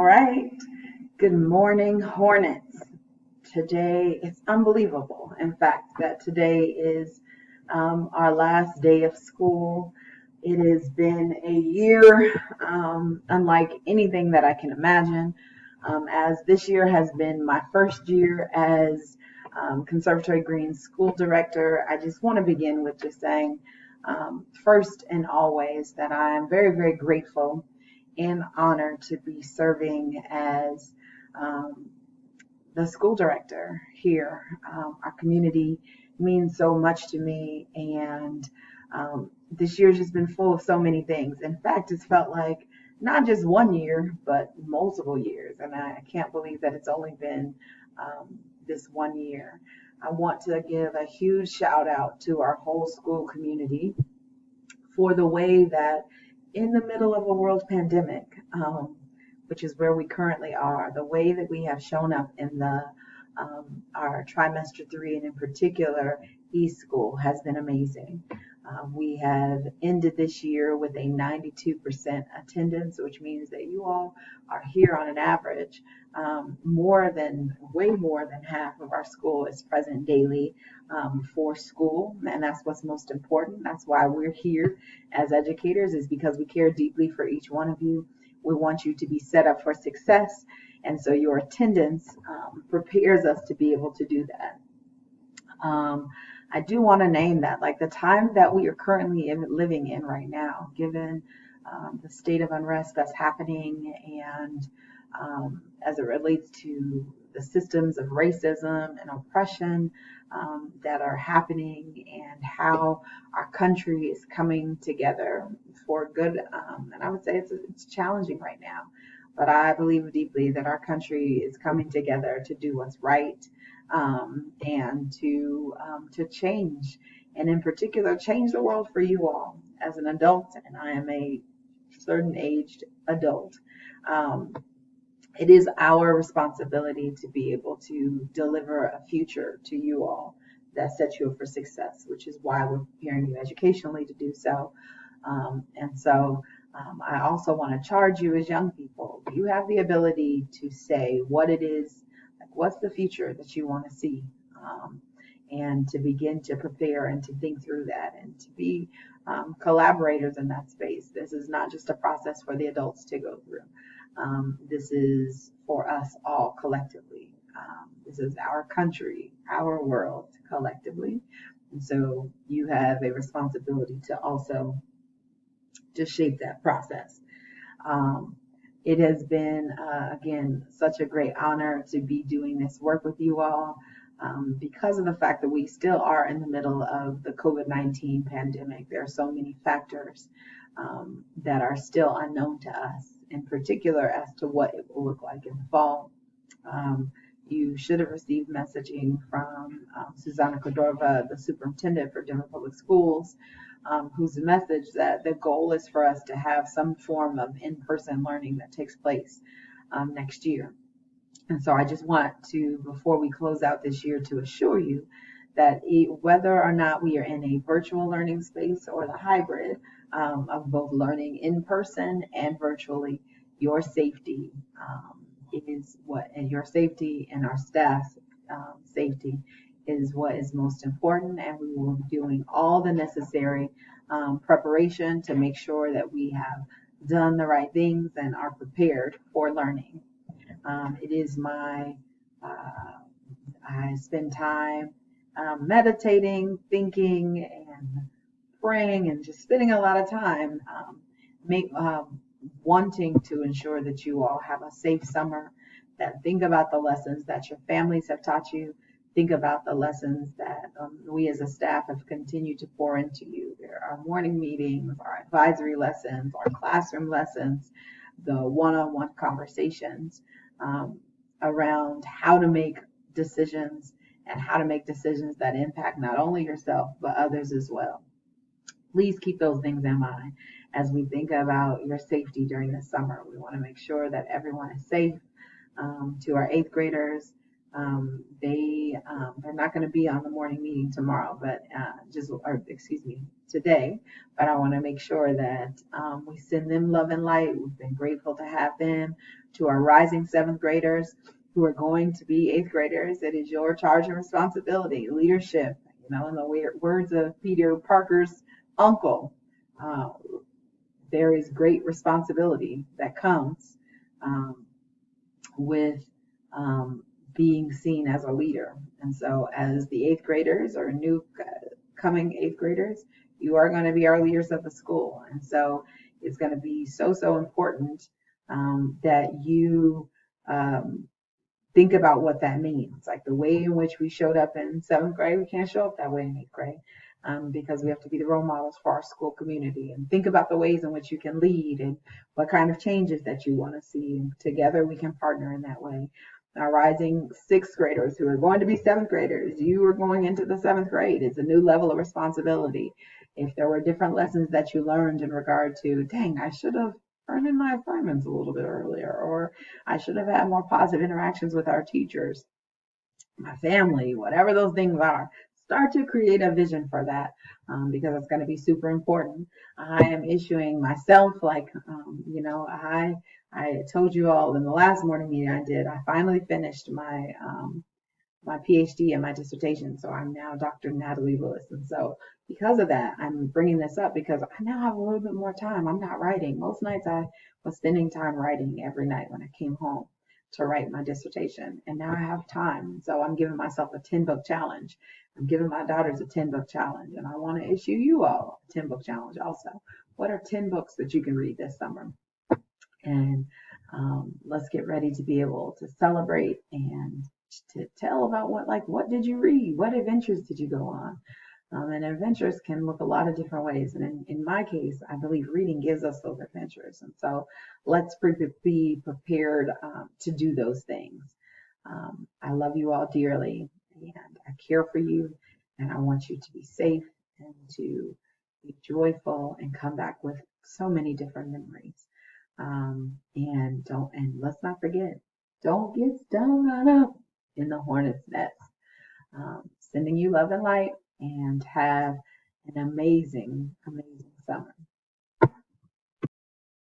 right. Good morning, Hornets. Today it's unbelievable, in fact, that today is our last day of school. It has been a year unlike anything that I can imagine, as this year has been my first year as Conservatory Green School Director. I just want to begin with just saying, first and always, that I am very, very grateful and honored to be serving as um, the school director here. Our community means so much to me, and this year's just been full of so many things. In fact, it's felt like not just one year, but multiple years, and I can't believe that it's only been this one year. I want to give a huge shout out to our whole school community for the way that in the middle of a world pandemic, which is where we currently are, the way that we have shown up in the our trimester 3 and in particular e-school has been amazing. We have ended this year with a 92% attendance, which means that you all are here on an average. Way more than half of our school is present daily for school, and that's what's most important. That's why we're here as educators, is because we care deeply for each one of you. We want you to be set up for success, and so your attendance prepares us to be able to do that. I do want to name that, like the time that we are currently living in right now, given the state of unrest that's happening, and as it relates to the systems of racism and oppression that are happening, and how our country is coming together for good. And I would say it's challenging right now, but I believe deeply that our country is coming together to do what's right, and to change, and in particular, change the world for you all as an adult. And I am a certain aged adult. Um, it is our responsibility to be able to deliver a future to you all that sets you up for success, which is why we're preparing you educationally to do so. I also want to charge you as young people. You have the ability to say what it is, like what's the future that you want to see, and to begin to prepare and to think through that, and to be collaborators in that space. This is not just a process for the adults to go through. This is for us all collectively. This is our country, our world collectively. And so you have a responsibility to also to shape that process. Um, it has been, again, such a great honor to be doing this work with you all, because of the fact that we still are in the middle of the COVID-19 pandemic. There are so many factors that are still unknown to us, in particular as to what it will look like in the fall. You should have received messaging from Susanna Cordova, the superintendent for Denver Public Schools, whose message that the goal is for us to have some form of in-person learning that takes place next year. And so I just want to, before we close out this year, to assure you that whether or not we are in a virtual learning space or the hybrid of both learning in person and virtually, your safety and your safety and our staff's safety is what is most important, and we will be doing all the necessary preparation to make sure that we have done the right things and are prepared for learning. It is I spend time meditating, thinking, and praying, and just spending a lot of time wanting to ensure that you all have a safe summer, that think about the lessons that your families have taught you, think about the lessons that we as a staff have continued to pour into you. There are morning meetings, our advisory lessons, our classroom lessons, the one-on-one conversations around how to make decisions, and how to make decisions that impact not only yourself, but others as well. Please keep those things in mind as we think about your safety during the summer. We want to make sure that everyone is safe. To our eighth graders, They're not going to be on the morning meeting tomorrow, but today. But I want to make sure that we send them love and light. We've been grateful to have them. To our rising seventh graders who are going to be eighth graders, it is your charge and responsibility, leadership. In the words of Peter Parker's uncle, uh, there is great responsibility that comes um, with um, being seen as a leader. And so, as the eighth graders or new coming eighth graders, you are going to be our leaders of the school. And so, it's going to be so important that you think about what that means. Like the way in which we showed up in seventh grade, we can't show up that way in eighth grade. Because we have to be the role models for our school community, and think about the ways in which you can lead and what kind of changes that you want to see. And together we can partner in that way. Our rising sixth graders who are going to be seventh graders, you are going into the seventh grade. It's a new level of responsibility. If there were different lessons that you learned in regard to, dang, I should have turned in my assignments a little bit earlier, or I should have had more positive interactions with our teachers, my family, whatever those things are, start to create a vision for that, because it's going to be super important. I am issuing myself, I told you all in the last morning meeting I finally finished my PhD and my dissertation. So I'm now Dr. Natalie Lewis. And so because of that, I'm bringing this up because I now have a little bit more time. I'm not writing. Most nights I was spending time writing every night when I came home to write my dissertation. And now I have time. So I'm giving myself a 10-book challenge. I'm giving my daughters a 10-book challenge. And I want to issue you all a 10-book challenge also. What are 10 books that you can read this summer? And let's get ready to be able to celebrate and to tell about what did you read? What adventures did you go on? And adventures can look a lot of different ways. And in my case, I believe reading gives us those adventures. And so let's be prepared to do those things. I love you all dearly, and I care for you, and I want you to be safe and to be joyful and come back with so many different memories. And let's not forget, don't get stung up in the hornet's nest. Sending you love and light, and have an amazing summer.